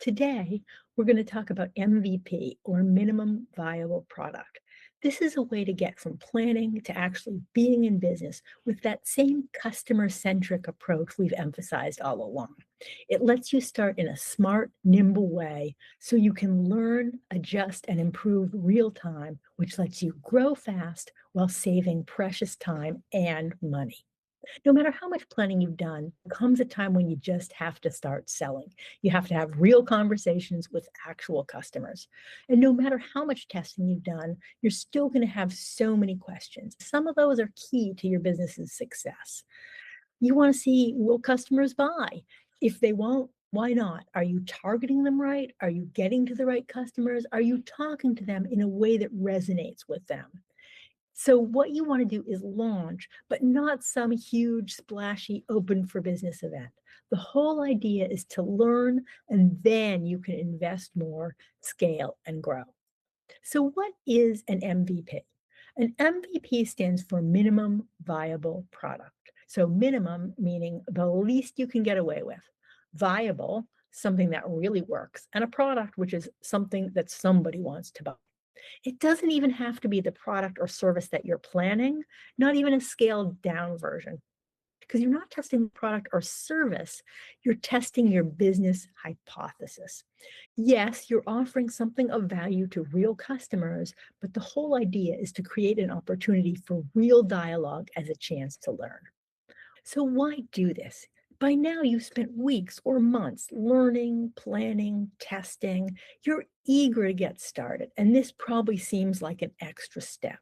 Today, we're going to talk about MVP or minimum viable product. This is a way to get from planning to actually being in business with that same customer centric approach we've emphasized all along. It lets you start in a smart, nimble way so you can learn, adjust, and improve real time, which lets you grow fast while saving precious time and money. No matter how much planning you've done, there comes a time when you just have to start selling. You have to have real conversations with actual customers. And no matter how much testing you've done, you're still going to have so many questions. Some of those are key to your business's success. You want to see, will customers buy? If they won't, why not? Are you targeting them right? Are you getting to the right customers? Are you talking to them in a way that resonates with them? So what you want to do is launch, but not some huge, splashy, open for business event. The whole idea is to learn, and then you can invest more, scale, and grow. So what is an MVP? An MVP stands for minimum viable product. So minimum meaning the least you can get away with. Viable, something that really works, and a product which is something that somebody wants to buy. It doesn't even have to be the product or service that you're planning, not even a scaled down version, because you're not testing the product or service, you're testing your business hypothesis. Yes, you're offering something of value to real customers, but the whole idea is to create an opportunity for real dialogue as a chance to learn. So why do this? By now, you've spent weeks or months learning, planning, testing. You're eager to get started, and this probably seems like an extra step.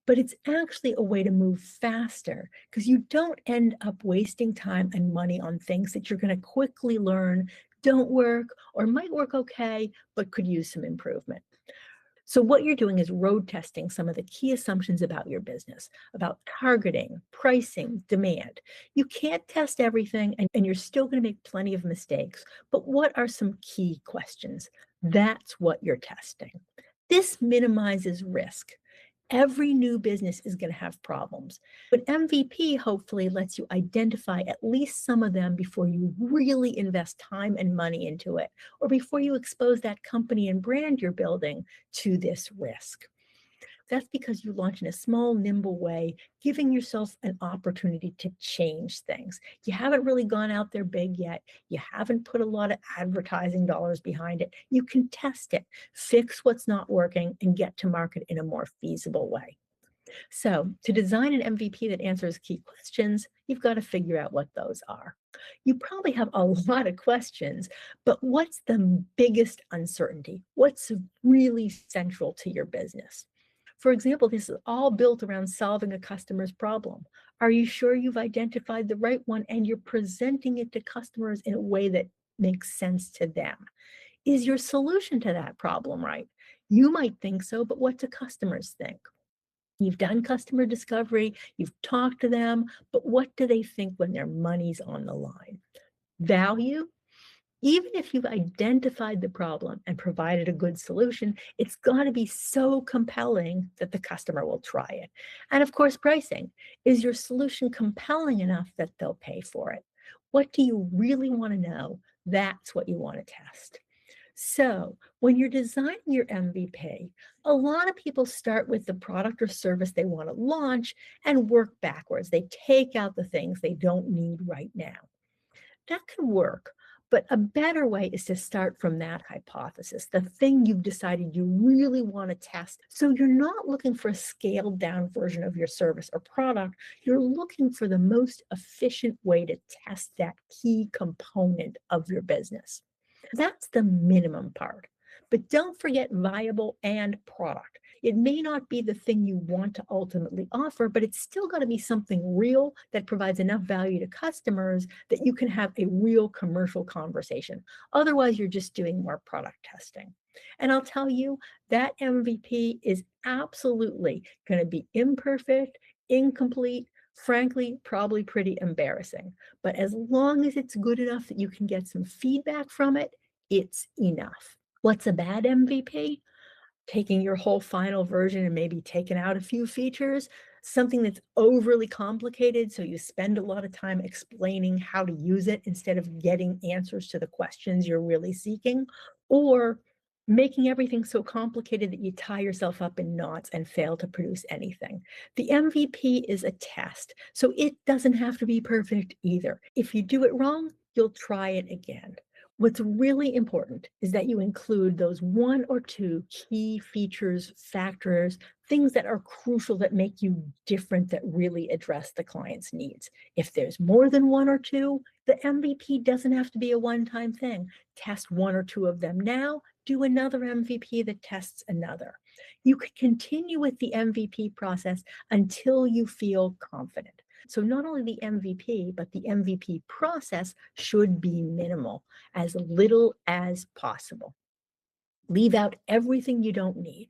But it's actually a way to move faster because you don't end up wasting time and money on things that you're going to quickly learn don't work or might work okay, but could use some improvement. So what you're doing is road testing some of the key assumptions about your business, about targeting, pricing, demand. You can't test everything and you're still going to make plenty of mistakes. But what are some key questions? That's what you're testing. This minimizes risk. Every new business is going to have problems, but MVP hopefully lets you identify at least some of them before you really invest time and money into it, or before you expose that company and brand you're building to this risk. That's because you launch in a small, nimble way, giving yourself an opportunity to change things. You haven't really gone out there big yet. You haven't put a lot of advertising dollars behind it. You can test it, fix what's not working, and get to market in a more feasible way. So, to design an MVP that answers key questions, you've got to figure out what those are. You probably have a lot of questions, but what's the biggest uncertainty? What's really central to your business? For example, this is all built around solving a customer's problem. Are you sure you've identified the right one and you're presenting it to customers in a way that makes sense to them? Is your solution to that problem right? You might think so, but what do customers think? You've done customer discovery, you've talked to them, but what do they think when their money's on the line? Value? Even if you've identified the problem and provided a good solution, it's got to be so compelling that the customer will try it. And of course, pricing. Is your solution compelling enough that they'll pay for it? What do you really want to know? That's what you want to test. So, when you're designing your MVP, a lot of people start with the product or service they want to launch and work backwards. They take out the things they don't need right now. That can work, but a better way is to start from that hypothesis, the thing you've decided you really want to test. So you're not looking for a scaled down version of your service or product. You're looking for the most efficient way to test that key component of your business. That's the minimum part. But don't forget viable and product. It may not be the thing you want to ultimately offer, but it's still got to be something real that provides enough value to customers that you can have a real commercial conversation. Otherwise, you're just doing more product testing. And I'll tell you, that MVP is absolutely going to be imperfect, incomplete, frankly, probably pretty embarrassing. But as long as it's good enough that you can get some feedback from it, it's enough. What's a bad MVP? Taking your whole final version and maybe taking out a few features, something that's overly complicated, so you spend a lot of time explaining how to use it instead of getting answers to the questions you're really seeking, or making everything so complicated that you tie yourself up in knots and fail to produce anything. The MVP is a test, so it doesn't have to be perfect either. If you do it wrong, you'll try it again. What's really important is that you include those one or two key features, factors, things that are crucial that make you different, that really address the client's needs. If there's more than one or two, the MVP doesn't have to be a one-time thing. Test one or two of them now, do another MVP that tests another. You could continue with the MVP process until you feel confident. So not only the MVP, but the MVP process should be minimal, as little as possible. Leave out everything you don't need.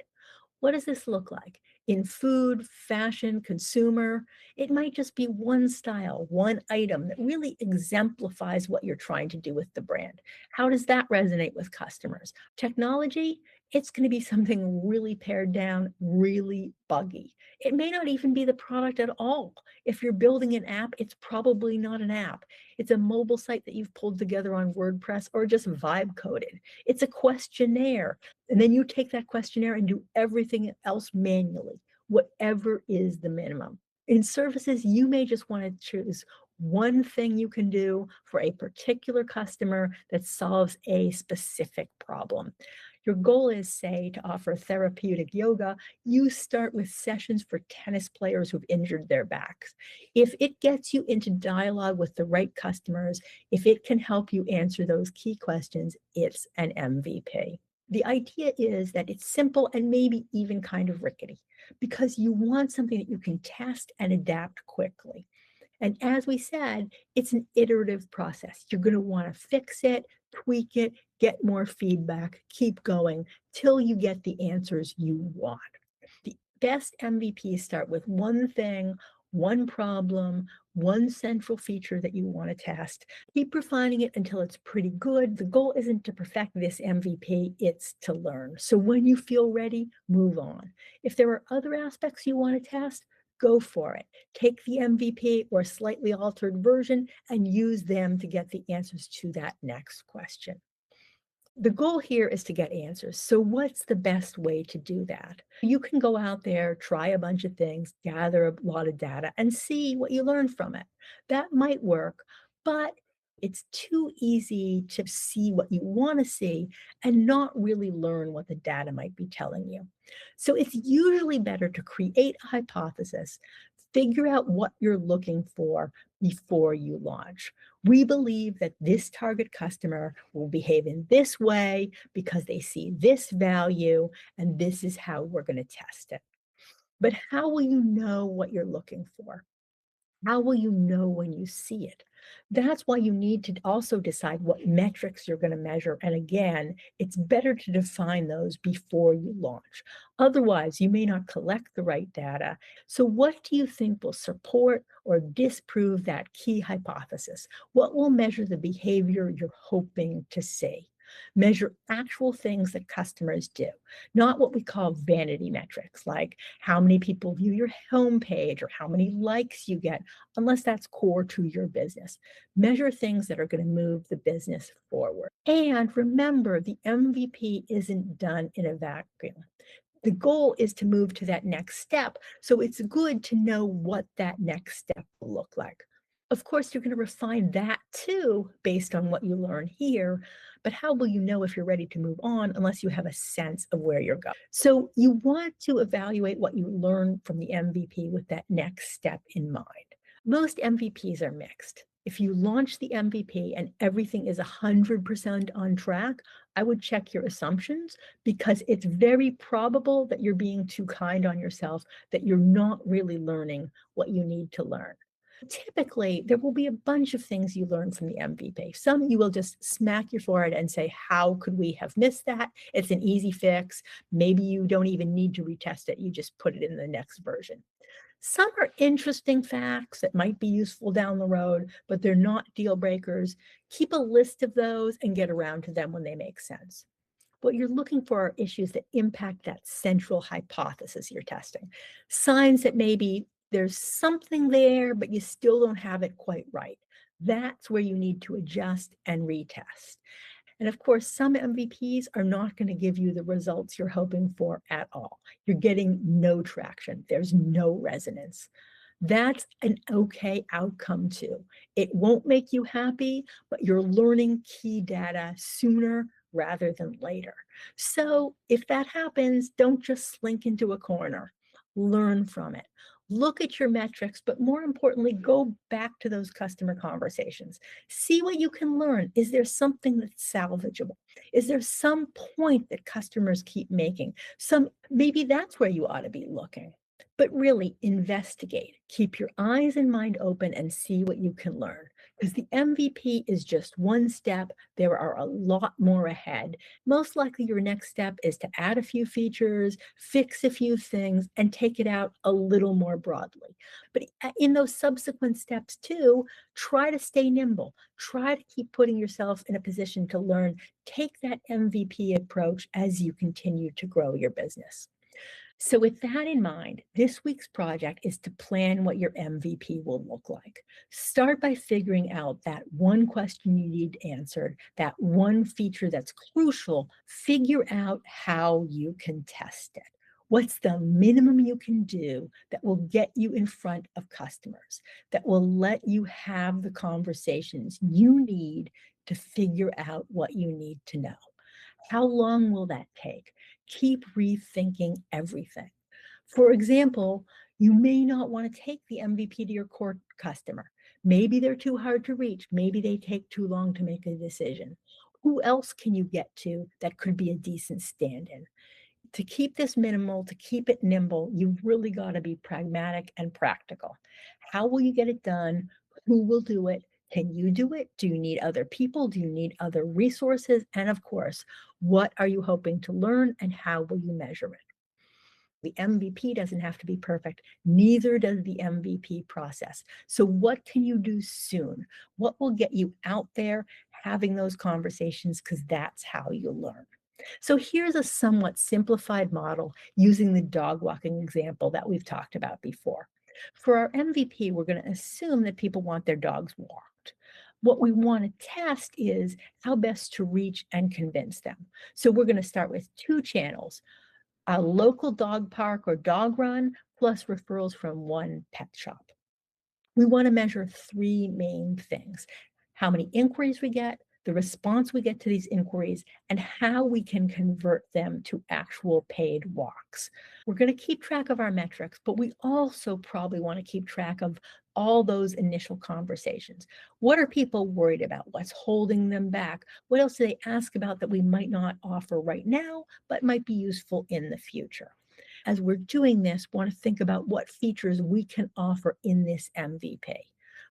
What does this look like? In food, fashion, consumer, it might just be one style, one item that really exemplifies what you're trying to do with the brand. How does that resonate with customers? Technology, it's going to be something really pared down, really buggy. It may not even be the product at all. If you're building an app, it's probably not an app. It's a mobile site that you've pulled together on WordPress or just vibe coded. It's a questionnaire. And then you take that questionnaire and do everything else manually, whatever is the minimum. In services, you may just want to choose one thing you can do for a particular customer that solves a specific problem. Your goal is, say, to offer therapeutic yoga. You start with sessions for tennis players who've injured their backs. If it gets you into dialogue with the right customers, if it can help you answer those key questions, it's an MVP. The idea is that it's simple and maybe even kind of rickety, because you want something that you can test and adapt quickly. And as we said, it's an iterative process. You're going to want to fix it, tweak it, get more feedback, keep going till you get the answers you want. The best MVPs start with one thing, one problem, one central feature that you want to test. Keep refining it until it's pretty good. The goal isn't to perfect this MVP, it's to learn. So when you feel ready, move on. If there are other aspects you want to test, go for it. Take the MVP or slightly altered version and use them to get the answers to that next question. The goal here is to get answers. So what's the best way to do that? You can go out there, try a bunch of things, gather a lot of data, and see what you learn from it. That might work, but it's too easy to see what you want to see and not really learn what the data might be telling you. So it's usually better to create a hypothesis, figure out what you're looking for before you launch. We believe that this target customer will behave in this way because they see this value, and this is how we're going to test it. But how will you know what you're looking for? How will you know when you see it? That's why you need to also decide what metrics you're going to measure. And again, it's better to define those before you launch. Otherwise, you may not collect the right data. So, what do you think will support or disprove that key hypothesis? What will measure the behavior you're hoping to see? Measure actual things that customers do, not what we call vanity metrics, like how many people view your homepage or how many likes you get, unless that's core to your business. Measure things that are going to move the business forward. And remember, the MVP isn't done in a vacuum. The goal is to move to that next step. So it's good to know what that next step will look like. Of course, you're going to refine that too based on what you learn here. But how will you know if you're ready to move on unless you have a sense of where you're going? So you want to evaluate what you learn from the MVP with that next step in mind. Most MVPs are mixed. If you launch the MVP and everything is 100% on track, I would check your assumptions, because it's very probable that you're being too kind on yourself, that you're not really learning what you need to learn. Typically, there will be a bunch of things you learn from the MVP. Some you will just smack your forehead and say, how could we have missed that? It's an easy fix. Maybe you don't even need to retest it. You just put it in the next version. Some are interesting facts that might be useful down the road, but they're not deal breakers. Keep a list of those and get around to them when they make sense. What you're looking for are issues that impact that central hypothesis you're testing. Signs that maybe There's something there, but you still don't have it quite right. That's where you need to adjust and retest. And of course, some MVPs are not going to give you the results you're hoping for at all. You're getting no traction, there's no resonance. That's an okay outcome too. It won't make you happy, but you're learning key data sooner rather than later. So if that happens, don't just slink into a corner. Learn from it. Look at your metrics, but more importantly, go back to those customer conversations. See what you can learn. Is there something that's salvageable? Is there some point that customers keep making? Maybe that's where you ought to be looking. But really investigate, keep your eyes and mind open and see what you can learn. Because the MVP is just one step. There are a lot more ahead. Most likely your next step is to add a few features, fix a few things, and take it out a little more broadly. But in those subsequent steps too, try to stay nimble. Try to keep putting yourself in a position to learn. Take that MVP approach as you continue to grow your business. So, with that in mind, this week's project is to plan what your MVP will look like. Start by figuring out that one question you need answered, that one feature that's crucial. Figure out how you can test it. What's the minimum you can do that will get you in front of customers, that will let you have the conversations you need to figure out what you need to know? How long will that take? Keep rethinking everything. For example, you may not want to take the MVP to your core customer. Maybe they're too hard to reach. Maybe they take too long to make a decision. Who else can you get to that could be a decent stand in? To keep this minimal, to keep it nimble, you've really got to be pragmatic and practical. How will you get it done? Who will do it? Can you do it? Do you need other people? Do you need other resources? And of course, what are you hoping to learn and how will you measure it? The MVP doesn't have to be perfect. Neither does the MVP process. So what can you do soon? What will get you out there having those conversations? Because that's how you learn. So here's a somewhat simplified model using the dog walking example that we've talked about before. For our MVP, we're going to assume that people want their dogs walked. What we want to test is how best to reach and convince them. So we're going to start with two channels: a local dog park or dog run, plus referrals from one pet shop. We want to measure three main things: how many inquiries we get, the response we get to these inquiries, and how we can convert them to actual paid walks. We're going to keep track of our metrics, but we also probably want to keep track of all those initial conversations. What are people worried about? What's holding them back? What else do they ask about that we might not offer right now, but might be useful in the future? As we're doing this, want to think about what features we can offer in this MVP.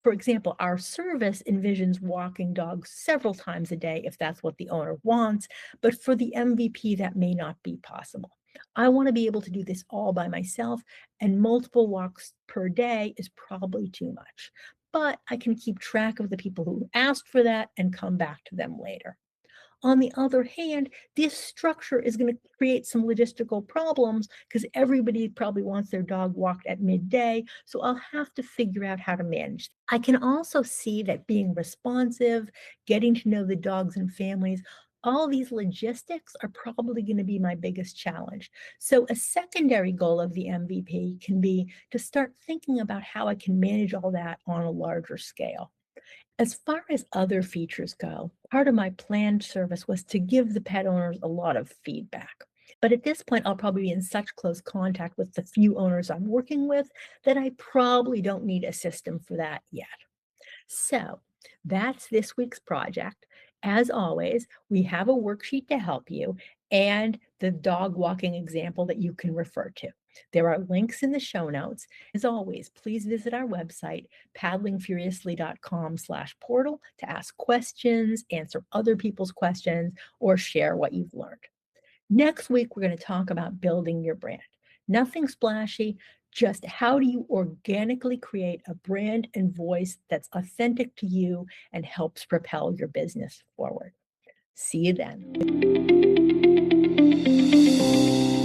For example, our service envisions walking dogs several times a day if that's what the owner wants, but for the MVP, that may not be possible. I want to be able to do this all by myself, and multiple walks per day is probably too much. But I can keep track of the people who asked for that and come back to them later. On the other hand, this structure is going to create some logistical problems because everybody probably wants their dog walked at midday. So I'll have to figure out how to manage. I can also see that being responsive, getting to know the dogs and families, all these logistics are probably going to be my biggest challenge. So a secondary goal of the MVP can be to start thinking about how I can manage all that on a larger scale. As far as other features go, part of my planned service was to give the pet owners a lot of feedback. But at this point, I'll probably be in such close contact with the few owners I'm working with that I probably don't need a system for that yet. So that's this week's project. As always, we have a worksheet to help you and the dog walking example that you can refer to. There are links in the show notes. As always, please visit our website, paddlingfuriously.com/portal, to ask questions, answer other people's questions, or share what you've learned. Next week, we're going to talk about building your brand. Nothing splashy, just how do you organically create a brand and voice that's authentic to you and helps propel your business forward. See you then.